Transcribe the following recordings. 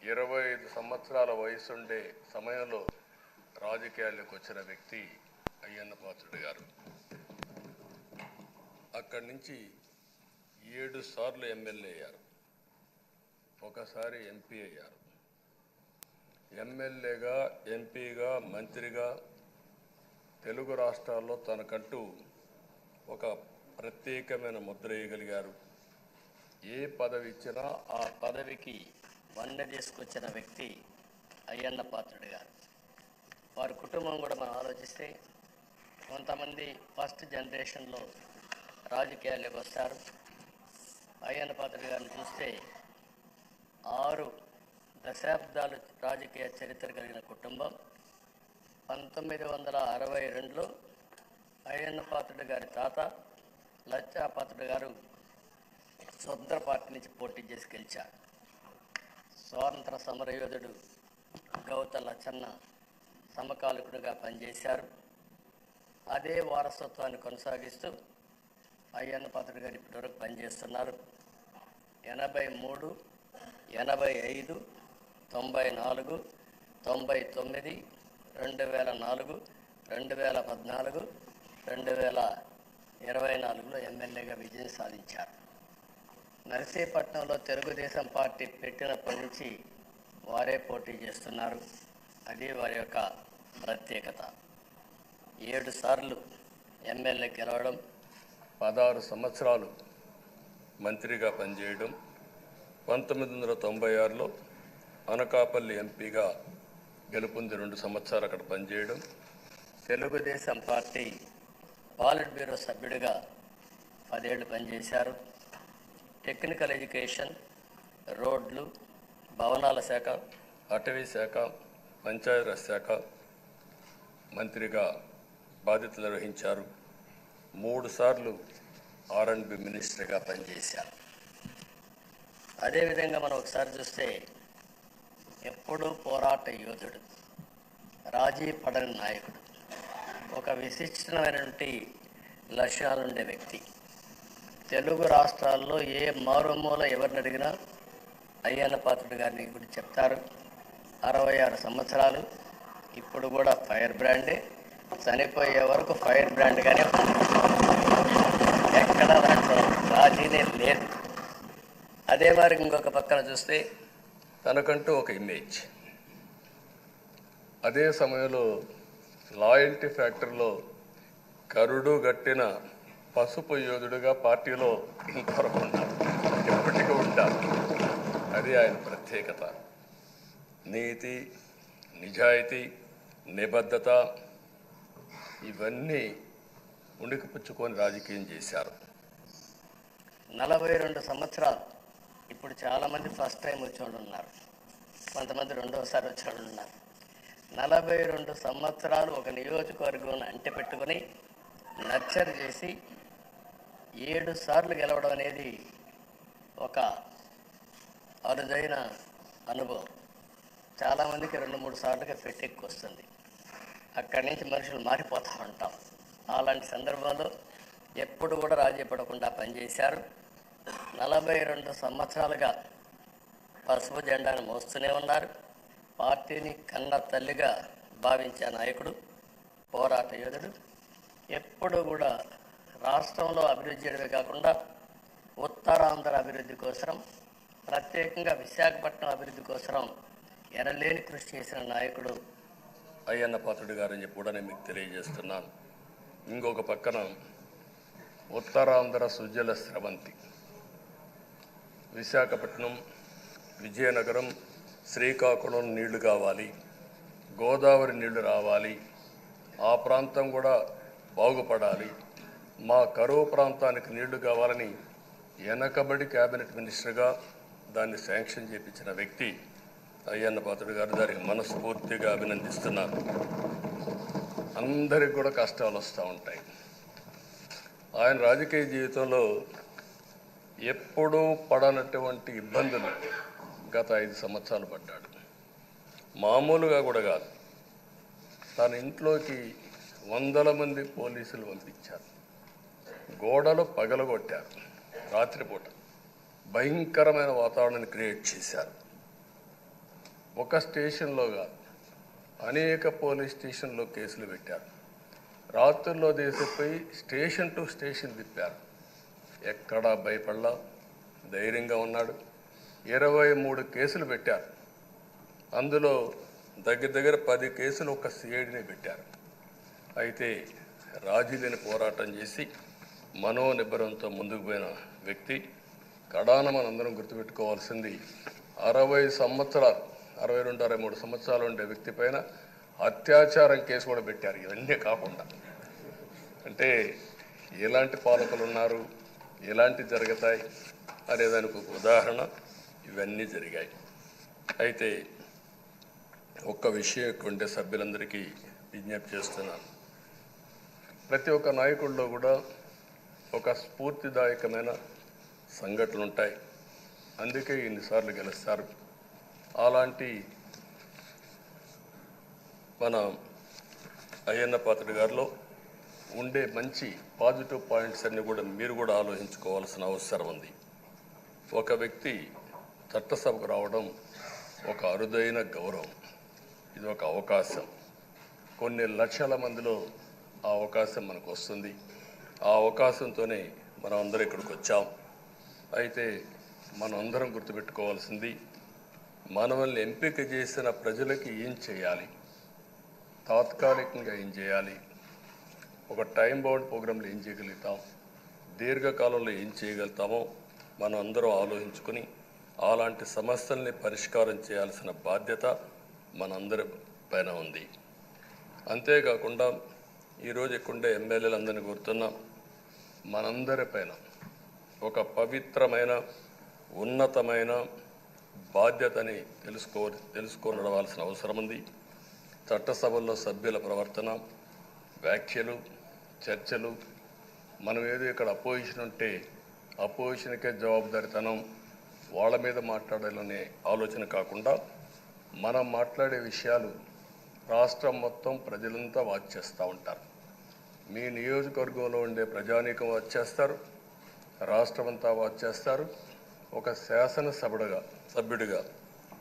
25 సంవత్సరాల వయసుండే సమయంలో రాజకీయాల్లోకి వచ్చిన వ్యక్తి అయ్యన్న పాత్రుడు గారు. అక్కడి నుంచి 7 సార్లు ఎమ్మెల్యే అయ్యారు, ఒకసారి ఎంపీ అయ్యారు. ఎమ్మెల్యేగా, ఎంపీగా, మంత్రిగా తెలుగు రాష్ట్రాల్లో తనకంటూ ఒక ప్రత్యేకమైన ముద్ర వేయగలిగారు. ఏ పదవి ఇచ్చినా ఆ పదవికి వన్నె తీసుకొచ్చిన వ్యక్తి అయ్యన్న పాత్రుడు గారు. వారి కుటుంబం కూడా మనం ఆలోచిస్తే కొంతమంది ఫస్ట్ జనరేషన్లో రాజకీయాల్లోకి వస్తారు. అయ్యన్న పాత్రుడు గారిని చూస్తే 6 దశాబ్దాలు రాజకీయ చరిత్ర కలిగిన కుటుంబం. 1962లో అయ్యన్న పాత్రుడు గారి తాత లచ్చా పాత్రుడు గారు స్వతంత్ర పార్టీ నుంచి పోటీ చేసి గెలిచారు. స్వాతంత్ర సమరయోధుడు గౌత లచ్చన్న సమకాలికుడిగా పనిచేశారు. అదే వారసత్వాన్ని కొనసాగిస్తూ అయ్యన్న పాత్రుడు గారు ఇప్పటివరకు పనిచేస్తున్నారు. 83, 85, 94, 99, 2004, 2014, 2024లో ఎమ్మెల్యేగా విజయం సాధించారు. నర్సీపట్నంలో తెలుగుదేశం పార్టీ పెట్టినప్పటి నుంచి వారే పోటీ చేస్తున్నారు. అది వారి యొక్క ప్రత్యేకత. 7 సార్లు ఎమ్మెల్యే గెలవడం, 16 సంవత్సరాలు మంత్రిగా పనిచేయడం, 1996లో అనకాపల్లి ఎంపీగా గెలుపొంది 2 సంవత్సరాలు అక్కడ పనిచేయడం, తెలుగుదేశం పార్టీ పాలిట్ బ్యూరో సభ్యుడిగా 10 ఏళ్ళు పనిచేశారు. టెక్నికల్ ఎడ్యుకేషన్, రోడ్లు, భవనాల శాఖ, అటవీ శాఖ, పంచాయతీరాజ్ శాఖ మంత్రిగా బాధ్యతలు నిర్వహించారు. 3 సార్లు R&B మినిస్టర్గా పనిచేశారు. అదేవిధంగా మనం ఒకసారి చూస్తే ఎప్పుడూ పోరాట యోధుడు, రాజీ పడని నాయకుడు, ఒక విశిష్టమైనటువంటి లక్ష్యాలుండే వ్యక్తి. తెలుగు రాష్ట్రాల్లో ఏ మారుమూల ఎవరిని అడిగినా అయ్యన్న పాత్రుడు గారిని గురించి చెప్తారు. 66 సంవత్సరాలు, ఇప్పుడు కూడా ఫైర్ బ్రాండే, చనిపోయే వరకు ఫైర్ బ్రాండ్గానే ఎక్కడ దాంట్లో రాజీనే లేదు. అదే మరి ఇంకొక పక్కన చూస్తే తనకంటూ ఒక ఇమేజ్. అదే సమయంలో లాయల్టీ ఫ్యాక్టరీలో కరుడు గట్టిన పసుపు యోధుడుగా పార్టీలో ఇంతవరకు ఉన్నారు, ఎప్పటికీ ఉంటారు. అది ఆయన ప్రత్యేకత. నీతి, నిజాయితీ, నిబద్ధత ఇవన్నీ ఉణికిపుచ్చుకొని రాజకీయం చేశారు. 42 సంవత్సరాలు. ఇప్పుడు చాలామంది ఫస్ట్ టైం వచ్చేవాళ్ళు ఉన్నారు, కొంతమంది రెండవసారి వచ్చేవాళ్ళు ఉన్నారు. 42 సంవత్సరాలు ఒక నియోజకవర్గం అంటెపెట్టుకొని నర్చర్ చేసి 7 సార్లు గెలవడం అనేది ఒక అరుదైన అనుభవం. చాలామందికి 2-3 సార్లుగా పెట్టెక్కి వస్తుంది. అక్కడి నుంచి మనుషులు మారిపోతూ ఉంటాం. అలాంటి సందర్భంలో ఎప్పుడు కూడా రాజీ పడకుండా పనిచేశారు. 42 సంవత్సరాలుగా పసుపు జెండాను మోస్తూనే ఉన్నారు. పార్టీని కన్న తల్లిగా భావించే నాయకుడు, పోరాట యోధుడు. ఎప్పుడు కూడా రాష్ట్రంలో అభివృద్ధి చేయడమే కాకుండా ఉత్తరాంధ్ర అభివృద్ధి కోసం, ప్రత్యేకంగా విశాఖపట్నం అభివృద్ధి కోసం ఎనలేని కృషి చేసిన నాయకుడు అయ్యన్న పాత్రుడు గారని చెప్పి కూడా నేను మీకు తెలియజేస్తున్నాను. ఇంకొక పక్కన ఉత్తరాంధ్ర సుజల స్రవంతి, విశాఖపట్నం, విజయనగరం, శ్రీకాకుళం నీళ్లు కావాలి, గోదావరి నీళ్లు రావాలి, ఆ ప్రాంతం కూడా బాగుపడాలి, మా కరువు ప్రాంతానికి నీళ్లు కావాలని వెనకబడి క్యాబినెట్ మినిస్టర్గా దాన్ని శాంక్షన్ చేయించిన వ్యక్తి అయ్యన్న పాత్రుడు గారు. దానికి మనస్ఫూర్తిగా అభినందిస్తున్నాను. అందరికి కూడా కష్టాలు వస్తూ ఉంటాయి. ఆయన రాజకీయ జీవితంలో ఎప్పుడూ పడనటువంటి ఇబ్బందులు గత 5 సంవత్సరాలు పడ్డాడు. మామూలుగా కూడా కాదు, తన ఇంట్లోకి 100 మంది పోలీసులు పంపించారు, గోడలు పగలగొట్టారు, రాత్రిపూట భయంకరమైన వాతావరణాన్ని క్రియేట్ చేశారు. ఒక స్టేషన్లో కాదు, అనేక పోలీస్ స్టేషన్లో కేసులు పెట్టారు. రాత్రుల్లో దేశపోయి స్టేషన్ టు స్టేషన్ తిప్పారు. ఎక్కడా భయపడలా, ధైర్యంగా ఉన్నాడు. 23 కేసులు పెట్టారు. అందులో దగ్గర 10 కేసులు ఒక సిఐడిని పెట్టారు. అయితే రాజీలేని పోరాటం చేసి మనోనిబ్బరంతో ముందుకు పోయిన వ్యక్తి. కడాన మనందరం గుర్తుపెట్టుకోవాల్సింది 60 సంవత్సరాలు, 62, 63 సంవత్సరాలు ఉండే వ్యక్తి పైన అత్యాచారం కేసు కూడా పెట్టారు. ఇవన్నీ కాకుండా అంటే ఎలాంటి పాలకులు ఉన్నారు, ఎలాంటి జరుగుతాయి అనేదానికి ఒక ఉదాహరణ ఇవన్నీ జరిగాయి. అయితే ఒక్క విషయం ఎక్కువంటే సభ్యులందరికీ విజ్ఞప్తి చేస్తున్నాను. ప్రతి ఒక్క నాయకుల్లో కూడా ఒక స్ఫూర్తిదాయకమైన సంఘటనలు ఉంటాయి. అందుకే ఇన్నిసార్లు గెలుస్తారు. అలాంటి మన అయ్యన్న పాత్రుడు గారిలో ఉండే మంచి పాజిటివ్ పాయింట్స్ అన్నీ కూడా మీరు కూడా ఆలోచించుకోవాల్సిన అవసరం ఉంది. ఒక వ్యక్తి చట్టసభకు రావడం ఒక అరుదైన గౌరవం. ఇది ఒక అవకాశం. కొన్ని లక్షల మందిలో ఆ అవకాశం మనకు వస్తుంది. ఆ అవకాశంతోనే మనం అందరం ఇక్కడికి వచ్చాం. అయితే మనం అందరం గుర్తుపెట్టుకోవాల్సింది, మనల్ని ఎంపిక చేసిన ప్రజలకి ఏం చేయాలి, తాత్కాలికంగా ఏం చేయాలి, ఒక టైం బౌండ్ ప్రోగ్రాంలో ఏం చేయగలుగుతాం, దీర్ఘకాలంలో ఏం చేయగలుగుతామో మనం అందరం ఆలోచించుకొని అలాంటి సమస్యల్ని పరిష్కారం చేయాల్సిన బాధ్యత మనందరి పైన ఉంది. అంతేకాకుండా ఈరోజు ఎక్కుండే ఎమ్మెల్యేలందరినీ కోరుతున్నాం, మనందరి పైన ఒక పవిత్రమైన ఉన్నతమైన బాధ్యతని తెలుసుకోవలసిన అవసరం ఉంది. చట్టసభల్లో సభ్యుల ప్రవర్తన, వ్యాఖ్యలు, చర్చలు, మనం ఏదో ఇక్కడ అపోజిషన్ ఉంటే అపోజిషన్కే జవాబుదారితనం, వాళ్ళ మీద మాట్లాడాలనే ఆలోచన కాకుండా మనం మాట్లాడే విషయాలు రాష్ట్రం మొత్తం ప్రజలంతా వాచ్ చేస్తూ ఉంటారు. మీ నియోజకవర్గంలో ఉండే ప్రజానీకం వాచ్ చేస్తారు, రాష్ట్రమంతా వాచ్ చేస్తారు. ఒక సభ్యుడిగా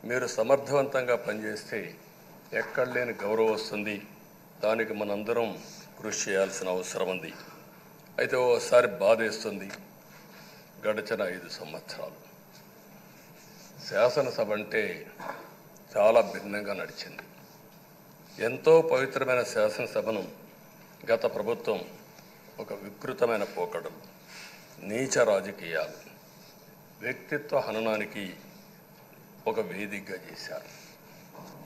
మీరు సమర్థవంతంగా పనిచేస్తే ఎక్కడ లేని గౌరవం వస్తుంది. దానికి మనందరం కృషి చేయాల్సిన అవసరం ఉంది. అయితే ఓసారి బాధేస్తుంది, గడిచిన 5 సంవత్సరాలు శాసనసభ అంటే చాలా భిన్నంగా నడిచింది. ఎంతో పవిత్రమైన శాసనసభను గత ప్రభుత్వం ఒక వికృతమైన పోకడలు, నీచ రాజకీయాలు, వ్యక్తిత్వ హననానికి ఒక వేదికగా చేశారు.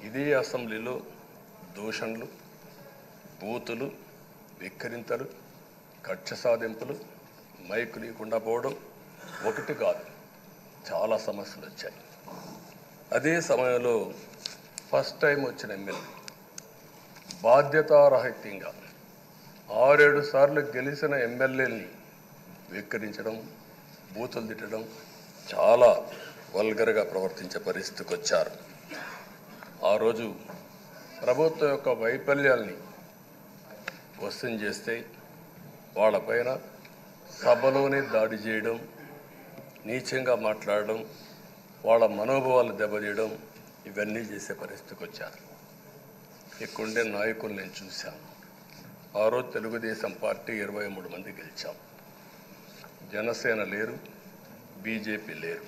ఇదే అసెంబ్లీలో దూషణలు, బూతులు, విక్రింతలు, కక్ష సాధింపులు, మైకు లేకుండా పోవడం ఒకటి కాదు, చాలా సమస్యలు వచ్చాయి. అదే సమయంలో ఫస్ట్ టైం వచ్చిన ఎమ్మెల్యే బాధ్యతారాహిత్యంగా 6-7 సార్లు గెలిచిన ఎమ్మెల్యేని విక్రించడం, బూతులు తిట్టడం, చాలా వల్గర్గా ప్రవర్తించే పరిస్థితికి వచ్చారు. ఆ రోజు ప్రభుత్వం యొక్క వైఫల్యాల్ని క్వశ్చన్ చేస్తే వాళ్ళపైన సభలోనే దాడి చేయడం, నీచంగా మాట్లాడడం, వాళ్ళ మనోభావాలు దెబ్బతీయడం, ఇవన్నీ చేసే పరిస్థితికి వచ్చారు. ఇక్కడుండే నాయకులు నేను చూశాను. ఆ రోజు తెలుగుదేశం పార్టీ 23 మంది గెలిచాం. జనసేన లేరు, బీజేపీ లేరు.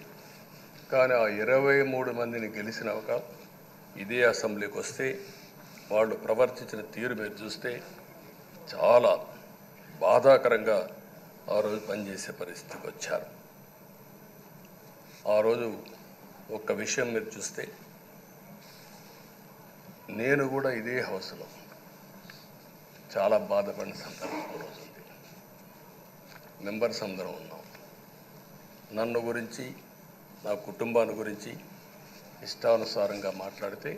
కానీ ఆ 23 మందిని గెలిచిన ఒక ఇదే అసెంబ్లీకి వస్తే వాళ్ళు ప్రవర్తించిన తీరు మీరు చూస్తే చాలా బాధాకరంగా ఆ రోజు పనిచేసే పరిస్థితికి వచ్చారు. ఆ రోజు ఒక్క విషయం మీరు చూస్తే, నేను కూడా ఇదే హౌస్లో చాలా బాధపడిన సందర్భం రోజు ఉంది. మెంబర్స్ అందరం ఉన్నాం. నన్ను గురించి, నా కుటుంబాన్ని గురించి ఇష్టానుసారంగా మాట్లాడితే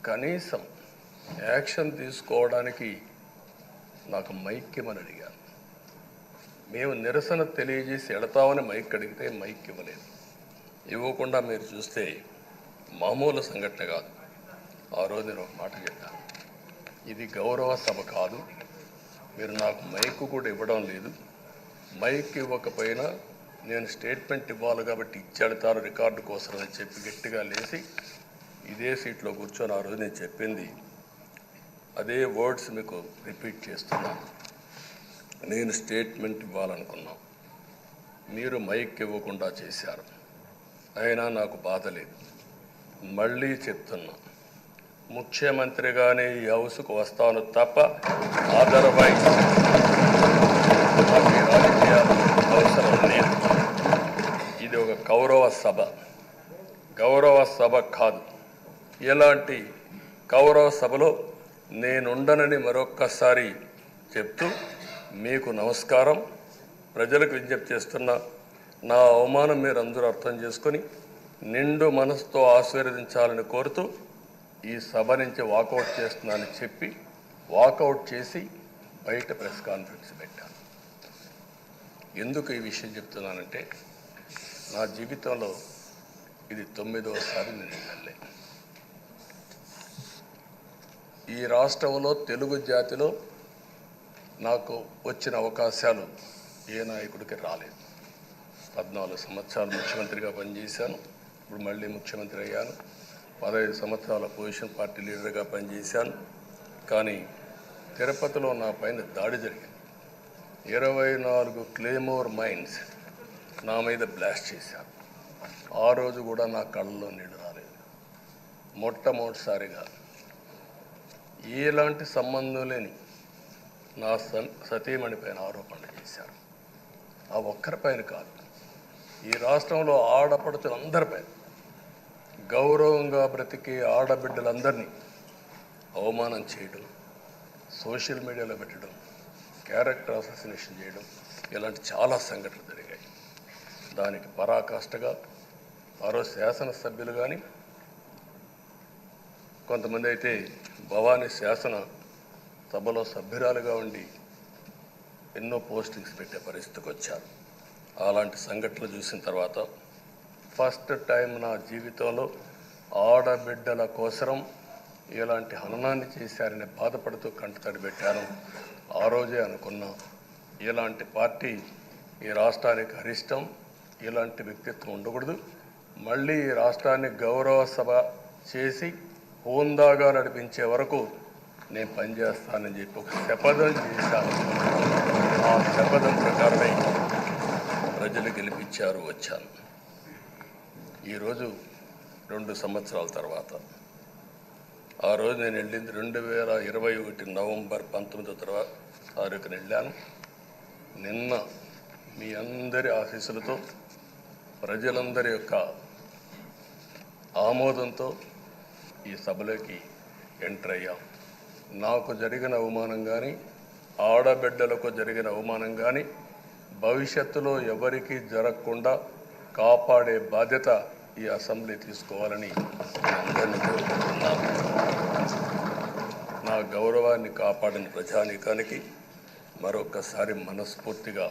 కనీసం యాక్షన్ తీసుకోవడానికి నాకు మైక్ ఇవ్వమని అడిగాను. మేము నిరసన తెలియజేసి ఎడతామని మైక్ అడిగితే మైక్ ఇవ్వలేదు. ఇవ్వకుండా మీరు చూస్తే మామూలు సంఘటన కాదు. ఆ రోజు నేను ఒక మాట చెప్పాను, ఇది గౌరవ సభ కాదు, మీరు నాకు మైక్ కూడా ఇవ్వడం లేదు. మైక్ ఇవ్వకపోయినా నేను స్టేట్మెంట్ ఇవ్వాలి కాబట్టి ఇచ్చేడతారు రికార్డు కోసం అని చెప్పి గట్టిగా లేచి ఇదే సీట్లో కూర్చొని ఆ రోజు నేను చెప్పింది అదే వర్డ్స్ మీకు రిపీట్ చేస్తున్నాను. నేను స్టేట్మెంట్ ఇవ్వాలనుకున్నాను, మీరు మైక్ ఇవ్వకుండా చేశారు. అయినా నాకు బాధ లేదు. మళ్ళీ చెప్తున్నా, ముఖ్యమంత్రిగానే ఈ హౌస్కు వస్తాను తప్ప అదర్వైజ్ నాకు రాజకీయాలు అవసరం లేదు. ఇది ఒక గౌరవ సభ కాదు. ఇలాంటి గౌరవ సభలో నేనుండనని మరొక్కసారి చెప్తూ మీకు నమస్కారం. ప్రజలకు విజ్ఞప్తి చేస్తున్నా, నా అవమానం మీరు అందరూ అర్థం చేసుకొని నిండు మనసుతో ఆశీర్వదించాలని కోరుతూ ఈ సభ నుంచి వాకౌట్ చేస్తున్నానని చెప్పి వాకౌట్ చేసి బయట ప్రెస్ కాన్ఫరెన్స్ పెట్టాను. ఎందుకు ఈ విషయం చెప్తున్నానంటే, నా జీవితంలో ఇది 9వసారి నేను ఎమ్మెల్యే. ఈ రాష్ట్రంలో తెలుగు జాతిలో నాకు వచ్చిన అవకాశాలు ఏ నాయకుడికి రాలేదు. 14 సంవత్సరాలు ముఖ్యమంత్రిగా పనిచేశాను. ఇప్పుడు మళ్ళీ ముఖ్యమంత్రి అయ్యాను. 15 సంవత్సరాల పొజిషన్ పార్టీ లీడర్గా పనిచేశాను. కానీ తిరుపతిలో నా పైన దాడి జరిగింది. 24 క్లేమోర్ మైన్స్ నా మీద బ్లాస్ట్ చేశారు. ఆ రోజు కూడా నా కళ్ళలో నీళ్ళు రాలేదు. మొట్టమొదటిసారిగా ఎలాంటి సంబంధం లేని నా సతీమణి పైన ఆరోపణలు చేశారు. ఆ ఒక్కరిపైన కాదు, ఈ రాష్ట్రంలో ఆడపడుతులందరిపైన, గౌరవంగా బ్రతికే ఆడబిడ్డలందరినీ అవమానం చేయడం, సోషల్ మీడియాలో పెట్టడం, క్యారెక్టర్ అసాసినేషన్ చేయడం, ఇలాంటి చాలా సంఘటనలు జరిగాయి. దానికి పరాకాష్ఠగా ఆ రోజు శాసనసభ్యులు కానీ, కొంతమంది అయితే భవానీ శాసన సభలో సభ్యురాలుగా ఉండి ఎన్నో పోస్టింగ్స్ పెట్టే పరిస్థితికి వచ్చారు. అలాంటి సంఘటనలు చూసిన తర్వాత ఫస్ట్ టైం నా జీవితంలో ఆడబిడ్డల కోసరం ఇలాంటి హననాన్ని చేశారని బాధపడుతూ కంటతడి పెట్టాను. ఆ రోజే అనుకున్నా, ఇలాంటి పార్టీ ఈ రాష్ట్రానికి అరిష్టం, ఇలాంటి వ్యక్తిత్వం ఉండకూడదు. మళ్ళీ ఈ రాష్ట్రాన్ని గౌరవ సభ చేసి హోందాగా నడిపించే వరకు నేను పనిచేస్తానని చెప్పి ఒక శపథం చేశాను. ఆ శపథం ప్రకారమే ప్రజలు గెలిపించారు, వచ్చాను. ఈరోజు 2 సంవత్సరాల తర్వాత, ఆ రోజు నేను వెళ్ళింది 2021 నవంబర్ 19వ తారీఖున వెళ్ళాను. నిన్న మీ అందరి ఆశీస్సులతో, ప్రజలందరి యొక్క ఆమోదంతో ఈ సభలోకి ఎంటర్ అయ్యాం. నాకు జరిగిన అవమానం కానీ, ఆడబిడ్డలకు జరిగిన అవమానం కానీ భవిష్యత్తులో ఎవరికీ జరగకుండా కాపాడే బాధ్యత ఈ అసెంబ్లీ తీసుకోవాలని అందరినీ కోరుకుంటున్నాను. నా గౌరవాన్ని కాపాడిన ప్రజానీకానికి మరొకసారి మనస్ఫూర్తిగా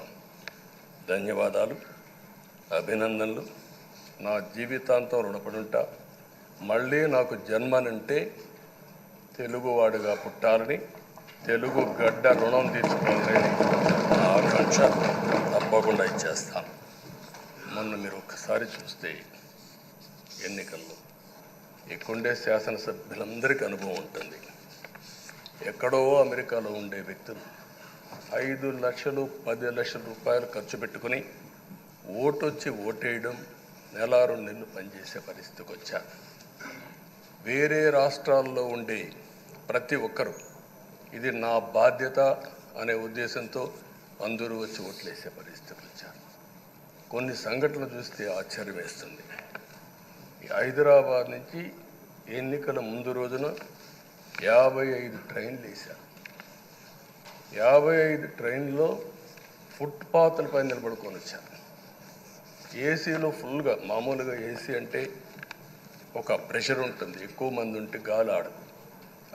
ధన్యవాదాలు, అభినందనలు. నా జీవితాంతం రుణపడి ఉంటా. మళ్ళీ నాకు జన్మనంటే తెలుగువాడుగా పుట్టాలని, తెలుగు గడ్డ రుణం తీసుకోవాలని నా ఆకాంక్ష. తప్పకుండా ఇచ్చేస్తాను. మొన్న మీరు ఒక్కసారి చూస్తే ఎన్నికల్లో ఇక్కడుండే శాసనసభ్యులందరికీ అనుభవం ఉంటుంది. ఎక్కడో అమెరికాలో ఉండే వ్యక్తులు 5 లక్షలు 10 లక్షల రూపాయలు ఖర్చు పెట్టుకుని ఓటొచ్చి ఓటేయడం, నెల 2 నెలలు పనిచేసే పరిస్థితికి వచ్చారు. వేరే రాష్ట్రాల్లో ఉండే ప్రతి ఒక్కరూ ఇది నా బాధ్యత అనే ఉద్దేశంతో అందరూ వచ్చి ఓట్లేసే పరిస్థితికి వచ్చారు. కొన్ని సంఘటనలు చూస్తే ఆశ్చర్యం వేస్తుంది. హైదరాబాద్ నుంచి ఎన్నికల ముందు రోజున 55 ట్రైన్లు వేశారు. 55 ట్రైన్లో ఫుట్పాత్లపై నిలబడుకొని వచ్చారు. ఏసీలో ఫుల్గా, మామూలుగా ఏసీ అంటే ఒక ప్రెషర్ ఉంటుంది, ఎక్కువ మంది ఉంటే గాలి ఆడదు.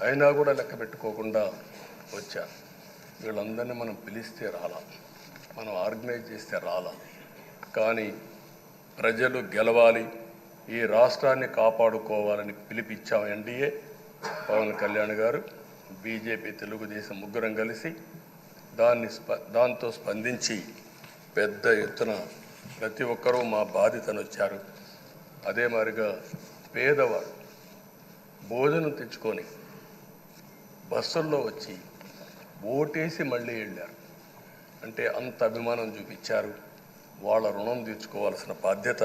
అయినా కూడా లెక్క పెట్టుకోకుండా వచ్చారు. వీళ్ళందరినీ మనం పిలిస్తే రాలా, మనం ఆర్గనైజ్ చేస్తే రాలా. కానీ ప్రజలు గెలవాలి, ఈ రాష్ట్రాన్ని కాపాడుకోవాలని పిలిపించాం. ఎన్డీఏ, పవన్ కళ్యాణ్ గారు, బీజేపీ, తెలుగుదేశం ముగ్గురం కలిసి దాంతో స్పందించి పెద్ద ఎత్తున ప్రతి ఒక్కరూ మా బాధ్యతను వచ్చారు. అదే మాదిరిగా పేదవాడు భోజనం తెచ్చుకొని బస్సుల్లో వచ్చి ఓటేసి మళ్ళీ వెళ్ళారు. అంటే అంత అభిమానం చూపించారు. వాళ్ళ రుణం తీర్చుకోవాల్సిన బాధ్యత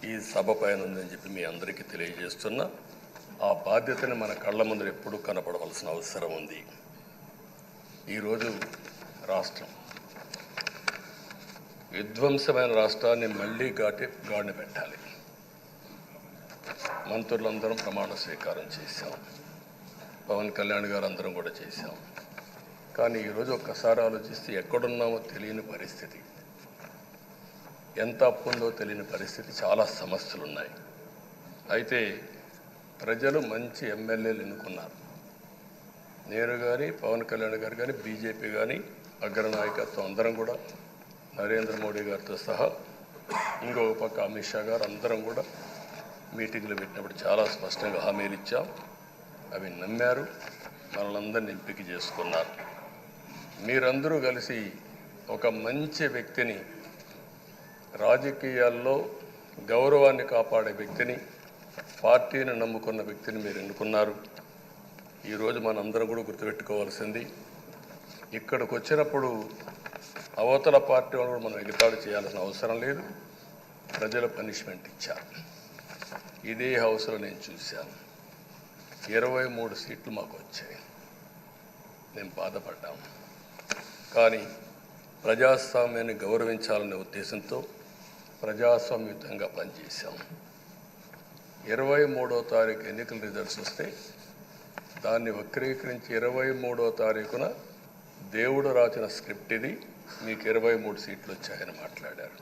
ఈ సభ పైన ఉందని చెప్పి మీ అందరికీ తెలియజేస్తున్నా. ఆ బాధ్యతని మన కళ్ళ ముందు ఎప్పుడూ కనపడవలసిన అవసరం ఉంది. ఈరోజు రాష్ట్రం విధ్వంసమైన రాష్ట్రాన్ని మళ్ళీ గాడిన పెట్టాలి. మంత్రులందరం ప్రమాణ స్వీకారం చేశాం. పవన్ కళ్యాణ్ గారు అందరం కూడా చేశాం. కానీ ఈరోజు ఒక్కసారి ఆలోచిస్తే ఎక్కడున్నామో తెలియని పరిస్థితి, ఎంత అప్పు ఉందో తెలియని పరిస్థితి, చాలా సమస్యలు ఉన్నాయి. అయితే ప్రజలు మంచి ఎమ్మెల్యేలు ఎన్నుకున్నారు. నేను కానీ పవన్ కళ్యాణ్ గారు కానీ బీజేపీ కానీ అగ్రనాయకత్వం అందరం కూడా నరేంద్ర మోడీ గారితో సహా ఇంకొక పక్క అమిత్ షా గారు అందరం కూడా మీటింగ్లు పెట్టినప్పుడు చాలా స్పష్టంగా హామీలు ఇచ్చాం. అవి నమ్మారు, మనలందరినీ ఎంపిక చేసుకున్నారు. మీరందరూ కలిసి ఒక మంచి వ్యక్తిని, రాజకీయాల్లో గౌరవాన్ని కాపాడే వ్యక్తిని, పార్టీని నమ్ముకున్న వ్యక్తిని మీరు ఎన్నుకున్నారు. ఈరోజు మనందరం కూడా గుర్తుపెట్టుకోవాల్సింది, ఇక్కడికి వచ్చినప్పుడు అవతల పార్టీ వాళ్ళు కూడా మనం ఎగతాళి చేయాల్సిన అవసరం లేదు. ప్రజలు పనిష్మెంట్ ఇచ్చారు. ఇదే హౌస్లో నేను చూశాను. 23 సీట్లు మాకు వచ్చాయి. నేను బాధపడ్డాము. కానీ ప్రజాస్వామ్యాన్ని గౌరవించాలనే ఉద్దేశంతో ప్రజాస్వామ్యుతంగా పనిచేశాం. 23వ తారీఖు ఎన్నికల రిజల్ట్స్ వస్తే దాన్ని వక్రీకరించి 23వ తారీఖున దేవుడు రాసిన స్క్రిప్ట్ ఇది, మీకు 23 సీట్లు వచ్చాయని మాట్లాడారు.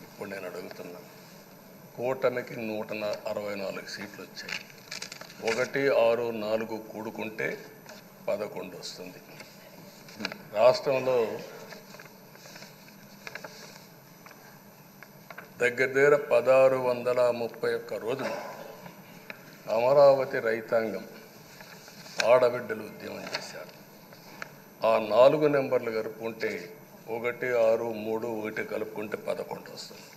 ఇప్పుడు నేను అడుగుతున్నాను, కూటమికి 164 సీట్లు వచ్చాయి. 1, 6, 4 కూడుకుంటే 11 వస్తుంది. రాష్ట్రంలో దగ్గర 1631 రోజులు అమరావతి రైతాంగం ఆడబిడ్డలు ఉద్యమం చేశారు. ఆ 4 నెంబర్లు కలుపుకుంటే 1, 6, 3, 1 కలుపుకుంటే 11 వస్తుంది.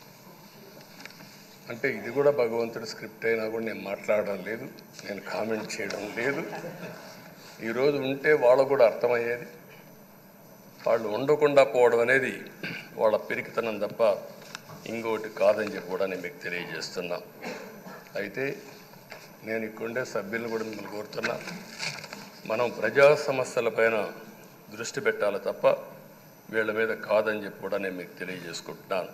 అంటే ఇది కూడా భగవంతుడి స్క్రిప్ట్ అయినా కూడా నేను మాట్లాడడం లేదు, నేను కామెంట్ చేయడం లేదు. ఈరోజు ఉంటే వాళ్ళకు కూడా అర్థమయ్యేది. వాళ్ళు ఉండకుండా పోవడం అనేది వాళ్ళ పిరికితనం తప్ప ఇంకోటి కాదని చెప్పి కూడా నేను మీకు తెలియజేస్తున్నా. అయితే నేను ఇక్కడుండే సభ్యులను కూడా మిమ్మల్ని కోరుతున్నా, మనం ప్రజా సమస్యలపైన దృష్టి పెట్టాలి తప్ప వీళ్ళ మీద కాదని చెప్పి కూడా నేను మీకు తెలియజేసుకుంటున్నాను.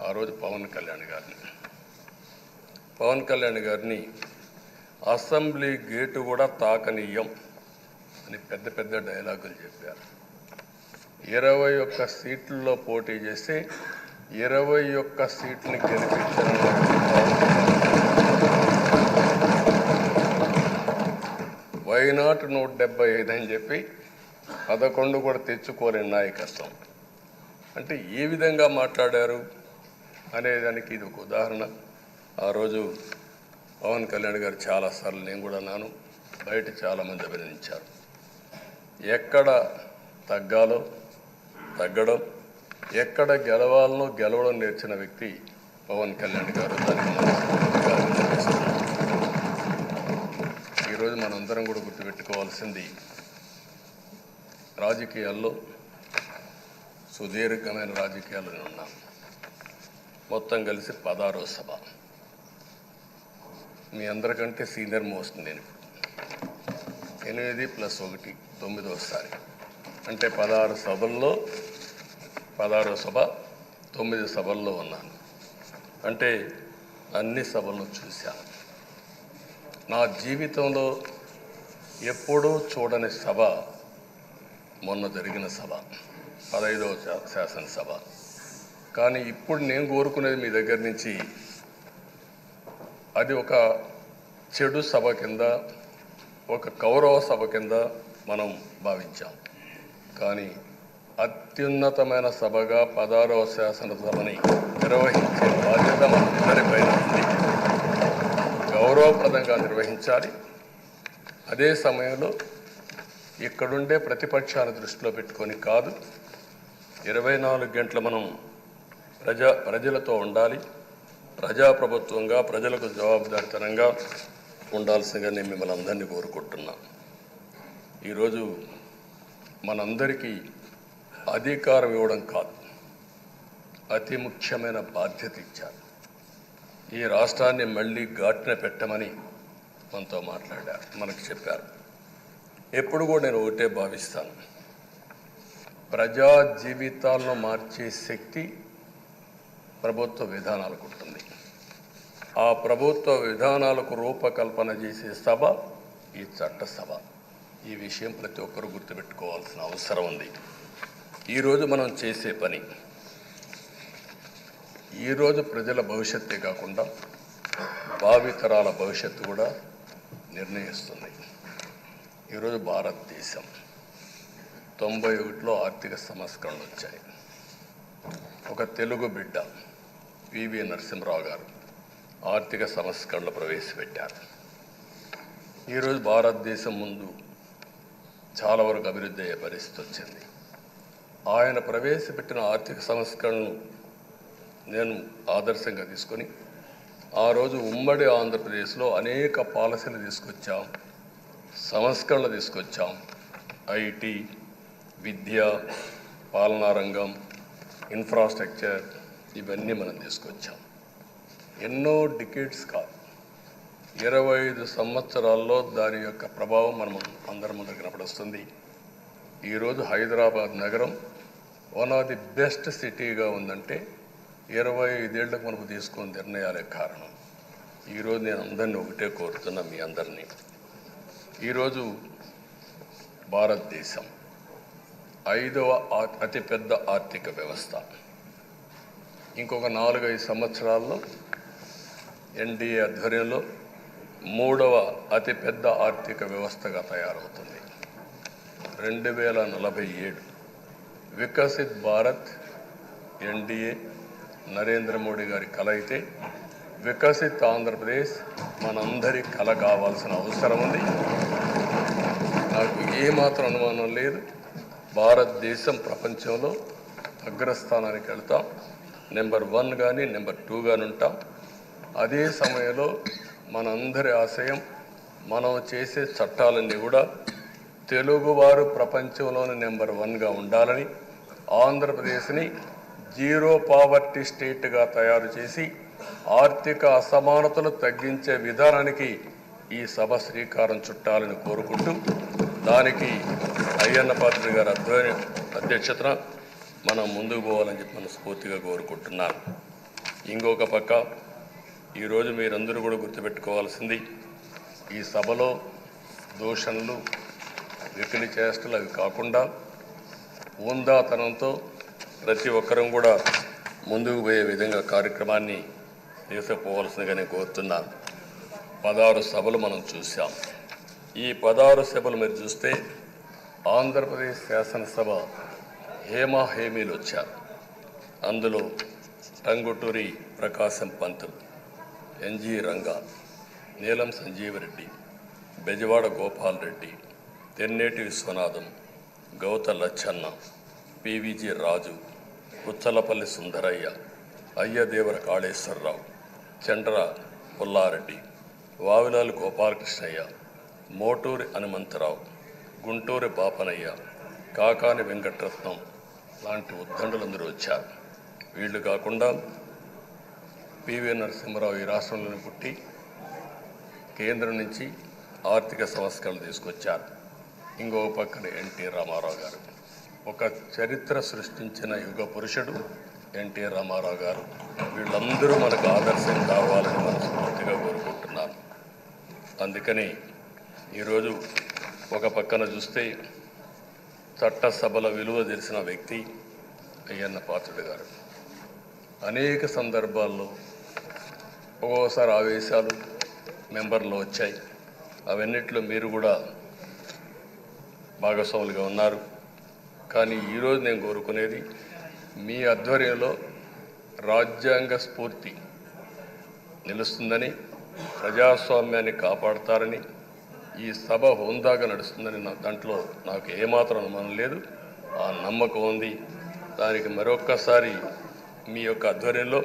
ఆ రోజు పవన్ కళ్యాణ్ గారిని అసెంబ్లీ గేటు కూడా తాకనీయం అని పెద్ద పెద్ద డైలాగులు చెప్పారు. 21 సీట్లలో పోటీ చేస్తే 21 సీట్ని గెలిపించడం వైనాట్ 175 అని చెప్పి 11 కూడా తెచ్చుకోలేని నాయకత్వం. అంటే ఏ విధంగా మాట్లాడారు అనేదానికి ఇది ఒక ఉదాహరణ. ఆ రోజు పవన్ కళ్యాణ్ గారు చాలాసార్లు, నేను కూడా నాను, బయట చాలామంది అభినందించారు. ఎక్కడ తగ్గాలో తగ్గడం, ఎక్కడ గెలవాలనో గెలవడం నేర్చిన వ్యక్తి పవన్ కళ్యాణ్ గారు. ఈరోజు మనందరం కూడా గుర్తుపెట్టుకోవాల్సింది, రాజకీయాల్లో సుదీర్ఘమైన రాజకీయాల్లో ఉన్నాం. మొత్తం కలిసి 16వ సభ. మీ అందరికంటే సీనియర్ మోస్ట్ నేను. 8 + 1 9వసారి. అంటే 16 సభల్లో 16వ సభ, 9 సభల్లో ఉన్నాను. అంటే అన్ని సభలను చూశాను. నా జీవితంలో ఎప్పుడూ చూడని సభ మొన్న జరిగిన సభ, 15వ శాసనసభ. కానీ ఇప్పుడు నేను కోరుకునేది మీ దగ్గర నుంచి, అది ఒక చెడు సభ కింద, ఒక కౌరవ సభ కింద మనం భావించాం. కానీ అత్యున్నతమైన సభగా 16వ శాసనసభని నిర్వహించే బాధ్యత మనందరిపైన ఉంది. గౌరవప్రదంగా నిర్వహించాలి. అదే సమయంలో ఇక్కడుండే ప్రతిపక్షాన్ని దృష్టిలో పెట్టుకొని కాదు, 24 గంటలు మనం ప్రజలతో ఉండాలి. ప్రజాప్రభుత్వంగా, ప్రజలకు జవాబుదారితనంగా ఉండాల్సిందిగా నేను మిమ్మల్ని అందరినీ కోరుకుంటున్నా. ఈరోజు మనందరికీ అధికారం ఇవ్వడం కాదు, అతి ముఖ్యమైన బాధ్యత ఇచ్చారు. ఈ రాష్ట్రాన్ని మళ్ళీ ఘాటున పెట్టమని మనతో మాట్లాడారు, మనకు చెప్పారు. ఎప్పుడు కూడా నేను ఒకటే భావిస్తాను, ప్రజా జీవితాలను మార్చే శక్తి ప్రభుత్వ విధానాలకు ఉంటుంది. ఆ ప్రభుత్వ విధానాలకు రూపకల్పన చేసే సభ ఈ చట్టసభ. ఈ విషయం ప్రతి ఒక్కరూ గుర్తుపెట్టుకోవాల్సిన అవసరం ఉంది. ఈరోజు మనం చేసే పని ఈరోజు ప్రజల భవిష్యత్తే కాకుండా భావితరాల భవిష్యత్తు కూడా నిర్ణయిస్తుంది. ఈరోజు భారతదేశం 91లో ఆర్థిక సంస్కరణలు వచ్చాయి. ఒక తెలుగు బిడ్డ పివి నరసింహరావు గారు ఆర్థిక సంస్కరణలు ప్రవేశపెట్టారు. ఈరోజు భారతదేశం ముందు చాలా వరకు అభివృద్ధి అయ్యే పరిస్థితి వచ్చింది. ఆయన ప్రవేశపెట్టిన ఆర్థిక సంస్కరణను నేను ఆదర్శంగా తీసుకొని ఆ రోజు ఉమ్మడి ఆంధ్రప్రదేశ్లో అనేక పాలసీలు తీసుకొచ్చాం, సంస్కరణలు తీసుకొచ్చాం. ఐటీ, విద్య, పాలనా రంగం, ఇన్ఫ్రాస్ట్రక్చర్ ఇవన్నీ మనం తీసుకొచ్చాం. ఎన్నో డికేడ్స్ కాదు, 25 సంవత్సరాల్లో దాని యొక్క ప్రభావం మనం అందరి ముందు కనపడుస్తుంది. ఈరోజు హైదరాబాద్ నగరం వన్ ఆఫ్ ది బెస్ట్ సిటీగా ఉందంటే 25 ఏళ్లకు మనకు తీసుకున్న నిర్ణయాలే కారణం. ఈరోజు నేను అందరినీ ఒకటే కోరుతున్నా, మీ అందరినీ, ఈరోజు భారతదేశం 5వ అతిపెద్ద ఆర్థిక వ్యవస్థ. ఇంకొక 4-5 సంవత్సరాల్లో ఎన్డీఏ ఆధ్వర్యంలో 3వ అతిపెద్ద ఆర్థిక వ్యవస్థగా తయారవుతుంది. 2047 వికసిత్ భారత్ ఎన్డీఏ నరేంద్ర మోడీ గారి కల అయితే, వికసిత్ ఆంధ్రప్రదేశ్ మనందరి కల కావాల్సిన అవసరం ఉంది. నాకు ఏమాత్రం అనుమానం లేదు, భారతదేశం ప్రపంచంలో అగ్రస్థానానికి వెళ్తాం. నెంబర్ 1 కానీ నెంబర్ 2 కానీ ఉంటాం. అదే సమయంలో మనందరి ఆశయం, మనం చేసే చట్టాలన్నీ కూడా తెలుగువారు ప్రపంచంలోని నెంబర్ 1గా ఉండాలని, ఆంధ్రప్రదేశ్ని జీరో పావర్టీ స్టేట్గా తయారు చేసి ఆర్థిక అసమానతలు తగ్గించే విధానానికి ఈ సభ శ్రీకారం చుట్టాలని కోరుకుంటూ, దానికి అయ్యన్న పాత్రుడు గారి అధ్యక్షతన మనం ముందుకు పోవాలని చెప్పి మనస్ఫూర్తిగా కోరుకుంటున్నాను. ఇంకొక పక్క ఈరోజు మీరందరూ కూడా గుర్తుపెట్టుకోవాల్సింది, ఈ సభలో దూషణలు, వెకిలి చేష్టలు అవి కాకుండా ఉందాతనంతో ప్రతి ఒక్కరం కూడా ముందుకు పోయే విధంగా కార్యక్రమాన్ని తీసుకుపోవాల్సిందిగా నేను కోరుతున్నాను. 16 సభలు మనం చూసాం. ఈ 16 సభలు మీరు చూస్తే ఆంధ్రప్రదేశ్ శాసనసభ హేమీలు వచ్చారు. అందులో టంగుటూరి ప్రకాశం పంతులు, ఎన్జి రంగా, నీలం సంజీవరెడ్డి, బెజవాడ గోపాల్ రెడ్డి, తెన్నేటి విశ్వనాథం, గౌత లచ్చన్న, పివిజి రాజు, పుచ్చలపల్లి సుందరయ్య, అయ్యదేవర కాళేశ్వరరావు, చండ్ర పుల్లారెడ్డి, వావిలాలు గోపాలకృష్ణయ్య, మోటూరి హనుమంతరావు, గుంటూరి బాపనయ్య, కాకాని వెంకటరత్నం లాంటి ఉద్దండులందరూ వచ్చారు. వీళ్ళు కాకుండా పివి నరసింహరావు ఈ రాష్ట్రంలోనే పుట్టి కేంద్రం నుంచి ఆర్థిక సంస్కరణలు తీసుకొచ్చారు. ఇంకో పక్కన ఎన్టీ రామారావు గారు, ఒక చరిత్ర సృష్టించిన యుగ పురుషుడు ఎన్టీ రామారావు గారు. వీళ్ళందరూ మనకు ఆదర్శం కావాలని మనస్ఫూర్తిగా కోరుకుంటున్నాను. అందుకని ఈరోజు ఒక పక్కన చూస్తే చట్టసభల విలువ తెలిసిన వ్యక్తి అయ్యన్న పాత్రుడు గారు. అనేక సందర్భాల్లో ఒక్కోసారి ఆవేశాలు మెంబర్లో వచ్చాయి. అవన్నిట్లో మీరు కూడా భాగస్వాములుగా ఉన్నారు. కానీ ఈరోజు నేను కోరుకునేది, మీ ఆధ్వర్యంలో రాజ్యాంగ స్ఫూర్తి నిలుస్తుందని, ప్రజాస్వామ్యాన్ని కాపాడతారని, ఈ సభ హోందాగా నడుస్తుందని దాంట్లో నాకు ఏమాత్రం అనుమానం లేదు. ఆ నమ్మకం ఉంది. దానికి మరొక్కసారి మీ యొక్క ఆధ్వర్యంలో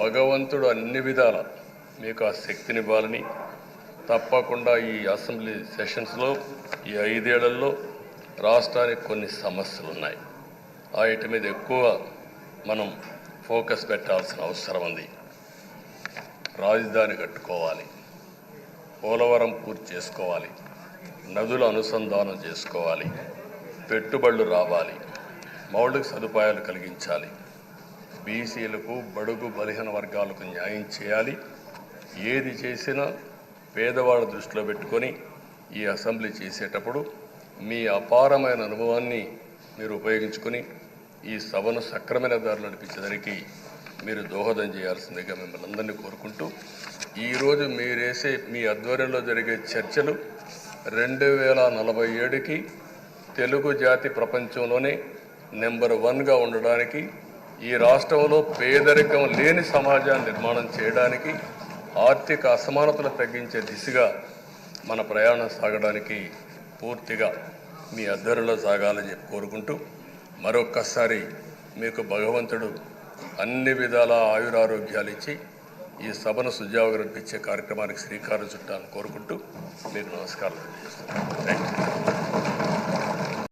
భగవంతుడు అన్ని విధాల మీకు ఆ శక్తినివ్వాలని, తప్పకుండా ఈ అసెంబ్లీ సెషన్స్లో ఈ 5 ఏళ్లలో రాష్ట్రానికి కొన్ని సమస్యలు ఉన్నాయి. వాటి మీద ఎక్కువ మనం ఫోకస్ పెట్టాల్సిన అవసరం ఉంది. రాజధాని కట్టుకోవాలి, పోలవరం పూర్తి చేసుకోవాలి, నదుల అనుసంధానం చేసుకోవాలి, పెట్టుబడులు రావాలి, మౌలిక సదుపాయాలు కలిగించాలి, బీసీలకు బడుగు బలహీన వర్గాలకు న్యాయం చేయాలి. ఏది చేసినా పేదవాళ్ళ దృష్టిలో పెట్టుకొని ఈ అసెంబ్లీ చేసేటప్పుడు మీ అపారమైన అనుభవాన్ని మీరు ఉపయోగించుకొని ఈ సభను సక్రమైన దారిలో నడిపించేదానికి మీరు దోహదం చేయాల్సిందిగా మిమ్మల్ని అందరినీ కోరుకుంటూ, ఈరోజు మీరేసే మీ ఆధ్వర్యంలో జరిగే చర్చలు 2047కి తెలుగు జాతి ప్రపంచంలోనే నెంబర్ 1గా ఉండడానికి, ఈ రాష్ట్రంలో పేదరికం లేని సమాజాన్ని నిర్మాణం చేయడానికి, ఆర్థిక అసమానతలు తగ్గించే దిశగా మన ప్రయాణం సాగడానికి పూర్తిగా మీ ఆధ్వర్యంలో సాగాలని చెప్పి కోరుకుంటూ, మరొక్కసారి మీకు భగవంతుడు అన్ని విధాల ఆయురారోగ్యాలు ఇచ్చి ఈ సభను సుజావుగా నడిపించే కార్యక్రమానికి శ్రీకారం చుట్టాలని కోరుకుంటూ మీకు నమస్కారాలు తెలియజేస్తున్నాను. Thank you.